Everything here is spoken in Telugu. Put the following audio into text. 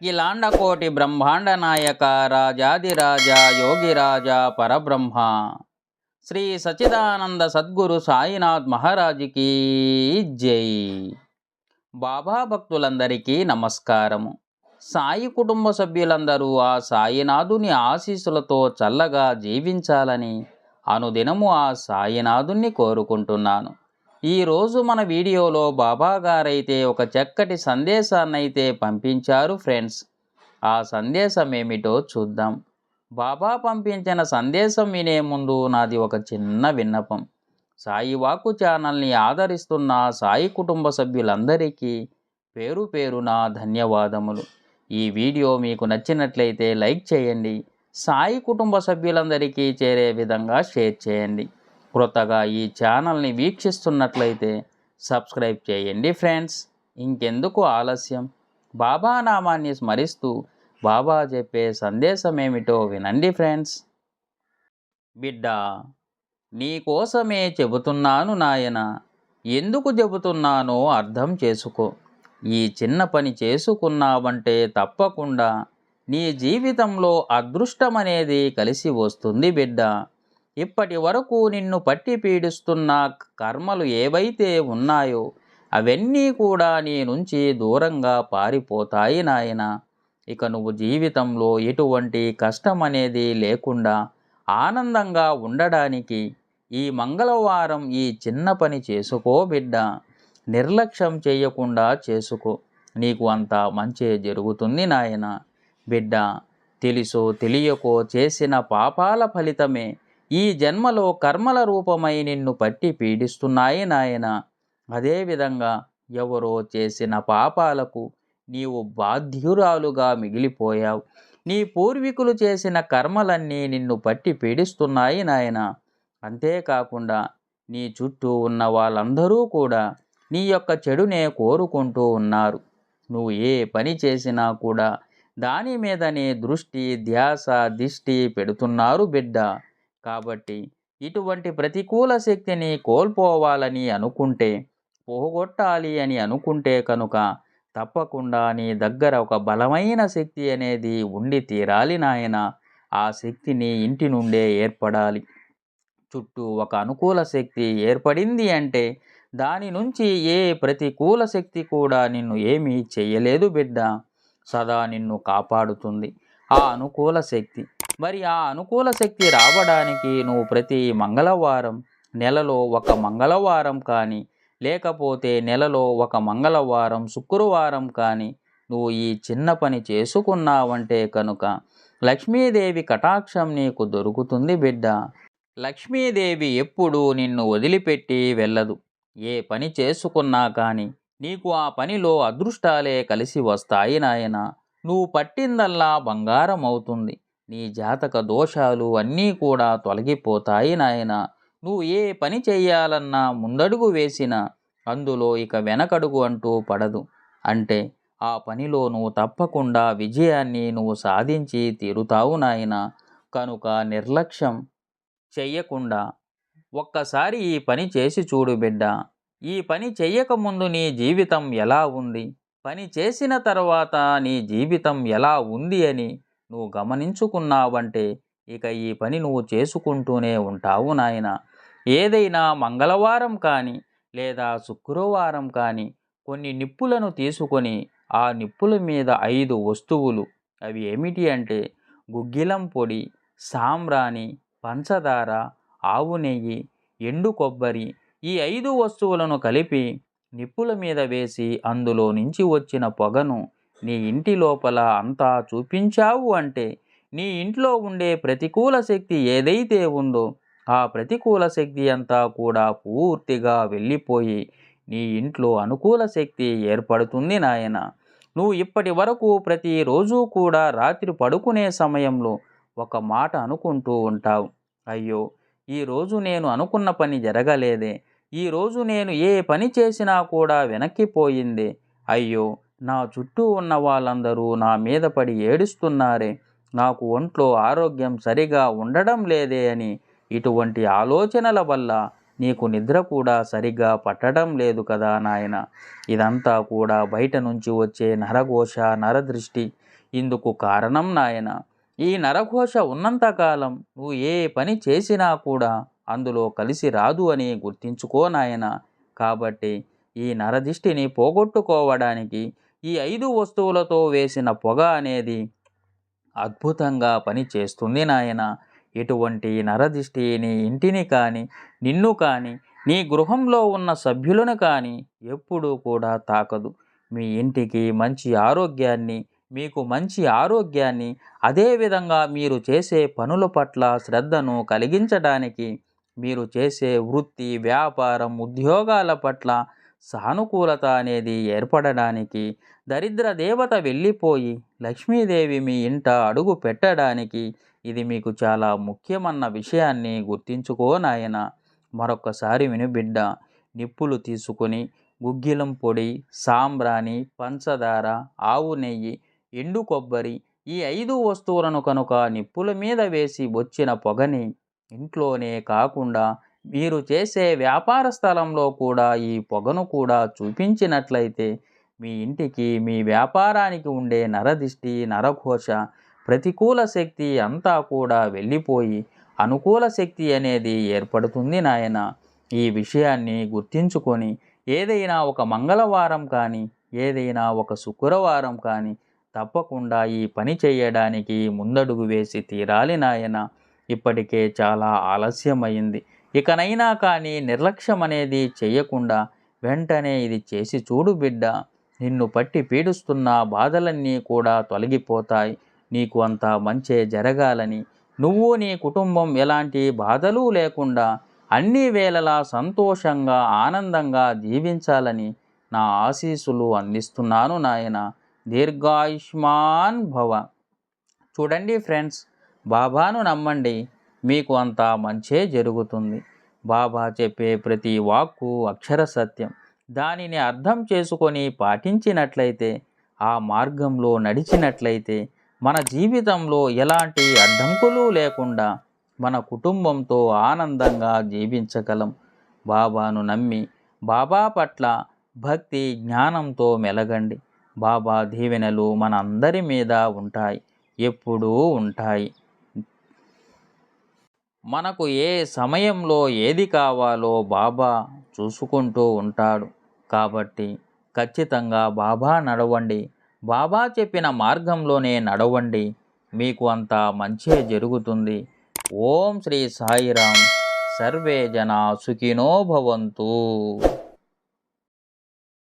అఖిలాండ కోటి బ్రహ్మాండ నాయక రాజాదిరాజ యోగిరాజ పరబ్రహ్మ శ్రీ సచిదానంద సద్గురు సాయినాథ్ మహారాజుకి జై. బాబా భక్తులందరికీ నమస్కారము. సాయి కుటుంబ సభ్యులందరూ ఆ సాయినాథుని ఆశీస్సులతో చల్లగా జీవించాలని అనుదినము ఆ సాయినాథుని కోరుకుంటున్నాను. ఈరోజు మన వీడియోలో బాబా గారైతే ఒక చక్కటి సందేశాన్నైతే పంపించారు ఫ్రెండ్స్. ఆ సందేశం ఏమిటో చూద్దాం. బాబా పంపించిన సందేశం వినే ముందు నాది ఒక చిన్న విన్నపం. సాయి వాక్కు ఛానల్ని ఆదరిస్తున్న సాయి కుటుంబ సభ్యులందరికీ పేరు పేరున ధన్యవాదములు. ఈ వీడియో మీకు నచ్చినట్లయితే లైక్ చేయండి. సాయి కుటుంబ సభ్యులందరికీ చేరే విధంగా షేర్ చేయండి. క్రొత్తగా ఈ ఛానల్ని వీక్షిస్తున్నట్లయితే సబ్స్క్రైబ్ చేయండి ఫ్రెండ్స్. ఇంకెందుకు ఆలస్యం, బాబా నామాన్ని స్మరిస్తూ బాబా చెప్పే సందేశం ఏమిటో వినండి ఫ్రెండ్స్. బిడ్డ, నీకోసమే చెబుతున్నాను నాయన. ఎందుకు చెబుతున్నానో అర్థం చేసుకో. ఈ చిన్న పని చేసుకున్నావంటే తప్పకుండా నీ జీవితంలో అదృష్టమనేది కలిసి వస్తుంది బిడ్డ. ఇప్పటి వరకు నిన్ను పట్టి పీడిస్తున్న కర్మలు ఏవైతే ఉన్నాయో అవన్నీ కూడా నీ నుంచి దూరంగా పారిపోతాయి నాయన. ఇక నువ్వు జీవితంలో ఎటువంటి కష్టం అనేది లేకుండా ఆనందంగా ఉండడానికి ఈ మంగళవారం ఈ చిన్న పని చేసుకో బిడ్డ. నిర్లక్ష్యం చేయకుండా చేసుకో. నీకు అంత మంచి జరుగుతుంది నాయన. బిడ్డ, తెలుసో తెలియకో చేసిన పాపాల ఫలితమే ఈ జన్మలో కర్మల రూపమై నిన్ను పట్టి పీడిస్తున్నాయి నాయన. అదేవిధంగా ఎవరో చేసిన పాపాలకు నీవు బాధ్యురాలుగా మిగిలిపోయావు. నీ పూర్వీకులు చేసిన కర్మలన్నీ నిన్ను పట్టి పీడిస్తున్నాయి నాయన. అంతేకాకుండా నీ చుట్టూ ఉన్న వాళ్ళందరూ కూడా నీ యొక్క చెడునే కోరుకుంటూ ఉన్నారు. నువ్వు ఏ పని చేసినా కూడా దాని మీదనే దృష్టి ధ్యాస దిష్టి పెడుతున్నారు బిడ్డ. కాబట్టి ఇటువంటి ప్రతికూల శక్తిని కోల్పోవాలని అనుకుంటే, పోగొట్టాలి అని అనుకుంటే కనుక తప్పకుండా నీ దగ్గర ఒక బలమైన శక్తి అనేది ఉండి తీరాలి నాయన. ఆ శక్తిని ఇంటి నుండే ఏర్పడాలి. చుట్టూ ఒక అనుకూల శక్తి ఏర్పడింది అంటే దాని నుంచి ఏ ప్రతికూల శక్తి కూడా నిన్ను ఏమీ చెయ్యలేదు బిడ్డ. సదా నిన్ను కాపాడుతుంది ఆ అనుకూల శక్తి. మరి ఆ అనుకూల శక్తి రావడానికి నువ్వు ప్రతి మంగళవారం, నెలలో ఒక మంగళవారం కానీ, లేకపోతే నెలలో ఒక మంగళవారం శుక్రవారం కానీ నువ్వు ఈ చిన్న పని చేసుకున్నావంటే కనుక లక్ష్మీదేవి కటాక్షం నీకు దొరుకుతుంది బిడ్డ. లక్ష్మీదేవి ఎప్పుడూ నిన్ను వదిలిపెట్టి వెళ్ళదు. ఏ పని చేసుకున్నా కానీ నీకు ఆ పనిలో అదృష్టాలే కలిసి వస్తాయి నాయన. నువ్వు పట్టిందల్లా బంగారం అవుతుంది. నీ జాతక దోషాలు అన్నీ కూడా తొలగిపోతాయి నాయన. నువ్వు ఏ పని చెయ్యాలన్నా ముందడుగు వేసినా అందులో ఇక వెనకడుగు అంటూ పడదు. అంటే ఆ పనిలో నువ్వు తప్పకుండా విజయాన్ని నువ్వు సాధించి తీరుతావు నాయన. కనుక నిర్లక్ష్యం చెయ్యకుండా ఒక్కసారి ఈ పని చేసి చూడు బిడ్డ. ఈ పని చెయ్యకముందు నీ జీవితం ఎలా ఉంది, పని చేసిన తర్వాత నీ జీవితం ఎలా ఉంది అని నువ్వు గమనించుకున్నావంటే ఇక ఈ పని నువ్వు చేసుకుంటూనే ఉంటావు నాయన. ఏదైనా మంగళవారం కానీ లేదా శుక్రవారం కానీ కొన్ని నిప్పులను తీసుకొని ఆ నిప్పుల మీద 5 వస్తువులు, అవి ఏమిటి అంటే గుగ్గిలం పొడి, సాంబ్రాణి, పంచదార, ఆవు నెయ్యి, ఎండు కొబ్బరి, ఈ 5 వస్తువులను కలిపి నిప్పుల మీద వేసి అందులో నుంచి వచ్చిన పొగను నీ ఇంటి లోపల అంతా చూపించావు అంటే నీ ఇంట్లో ఉండే ప్రతికూల శక్తి ఏదైతే ఉందో ఆ ప్రతికూల శక్తి అంతా కూడా పూర్తిగా వెళ్ళిపోయి నీ ఇంట్లో అనుకూల శక్తి ఏర్పడుతుంది నాయన. నువ్వు ఇప్పటి వరకు ప్రతిరోజు కూడా రాత్రి పడుకునే సమయంలో ఒక మాట అనుకుంటూ ఉంటావు. అయ్యో, ఈరోజు నేను అనుకున్న పని జరగలేదే, ఈరోజు నేను ఏ పని చేసినా కూడా వెనక్కిపోయిందే, అయ్యో నా చుట్టూ ఉన్న వాళ్ళందరూ నా మీద పడి ఏడుస్తున్నారే, నాకు ఒంట్లో ఆరోగ్యం సరిగా ఉండడం లేదే అని ఇటువంటి ఆలోచనల వల్ల నీకు నిద్ర కూడా సరిగ్గా పట్టడం లేదు కదా నాయన. ఇదంతా కూడా బయట నుంచి వచ్చే నరఘోష, నరదృష్టి, ఇందుకు కారణం నాయన, ఈ నరఘోష ఉన్నంతకాలం నువ్వు ఏ పని చేసినా కూడా అందులో కలిసి రాదు అని గుర్తించుకో నాయన. కాబట్టి ఈ నరదిష్టిని పోగొట్టుకోవడానికి ఈ 5 వస్తువులతో వేసిన పొగ అనేది అద్భుతంగా పని చేస్తుంది నాయన. ఎటువంటి నరదిష్టి నీ ఇంటిని కానీ, నిన్ను కానీ, నీ గృహంలో ఉన్న సభ్యులను కానీ ఎప్పుడూ కూడా తాకదు. మీ ఇంటికి మంచి ఆరోగ్యాన్ని, మీకు మంచి ఆరోగ్యాన్ని, అదేవిధంగా మీరు చేసే పనుల పట్ల శ్రద్ధను కలిగించడానికి, మీరు చేసే వృత్తి, వ్యాపారం, ఉద్యోగాల పట్ల సానుకూలత అనేది ఏర్పడడానికి, దరిద్ర దేవత వెళ్ళిపోయి లక్ష్మీదేవి మీ ఇంట అడుగు పెట్టడానికి ఇది మీకు చాలా ముఖ్యమన్న విషయాన్ని గుర్తించుకో నాయన. మరొక్కసారి విను బిడ్డ. నిప్పులు తీసుకొని గుగ్గిలం పొడి, సాంబ్రాణి, పంచదార, ఆవు నెయ్యి, ఎండు కొబ్బరి ఈ 5 వస్తువులను కనుక నిప్పుల మీద వేసి వచ్చిన పొగని ఇంట్లోనే కాకుండా మీరు చేసే వ్యాపార స్థలంలో కూడా ఈ పొగను కూడా చూపించినట్లయితే మీ ఇంటికి, మీ వ్యాపారానికి ఉండే నరదిష్టి, నరఘోష, ప్రతికూల శక్తి అంతా కూడా వెళ్ళిపోయి అనుకూల శక్తి అనేది ఏర్పడుతుంది నాయన. ఈ విషయాన్ని గుర్తించుకొని ఏదైనా ఒక మంగళవారం కానీ, ఏదైనా ఒక శుక్రవారం కానీ తప్పకుండా ఈ పని చేయడానికి ముందడుగు వేసి తీరాలి నాయన. ఇప్పటికే చాలా ఆలస్యమైంది. ఇకనైనా కానీ నిర్లక్ష్యం అనేది చేయకుండా వెంటనే ఇది చేసి చూడు బిడ్డ. నిన్ను పట్టి పీడిస్తున్న బాధలన్నీ కూడా తొలగిపోతాయి. నీకు అంతా మంచే జరగాలని, నువ్వు నీ కుటుంబం ఎలాంటి బాధలు లేకుండా అన్ని వేళలా సంతోషంగా ఆనందంగా జీవించాలని నా ఆశీస్సులు అందిస్తున్నాను నాయన. దీర్ఘాయుష్మాన్ భవ. చూడండి ఫ్రెండ్స్, బాబాను నమ్మండి, మీకు అంతా మంచే జరుగుతుంది. బాబా చెప్పే ప్రతి వాక్కు అక్షర సత్యం. దానిని అర్థం చేసుకొని పాటించినట్లయితే, ఆ మార్గంలో నడిచినట్లయితే మన జీవితంలో ఎలాంటి అడ్డంకులు లేకుండా మన కుటుంబంతో ఆనందంగా జీవించగలం. బాబాను నమ్మి బాబా పట్ల భక్తి జ్ఞానంతో మెలగండి. బాబా దీవెనలు మన అందరి మీద ఉంటాయి, ఎప్పుడూ ఉంటాయి. మనకు ఏ సమయంలో ఏది కావాలో బాబా చూసుకుంటూ ఉంటాడు. కాబట్టి ఖచ్చితంగా బాబా నడవండి, బాబా చెప్పిన మార్గంలోనే నడవండి, మీకు అంతా మంచే జరుగుతుంది. ఓం శ్రీ సాయిరాం. సర్వే జనా సుఖినో భవంతు.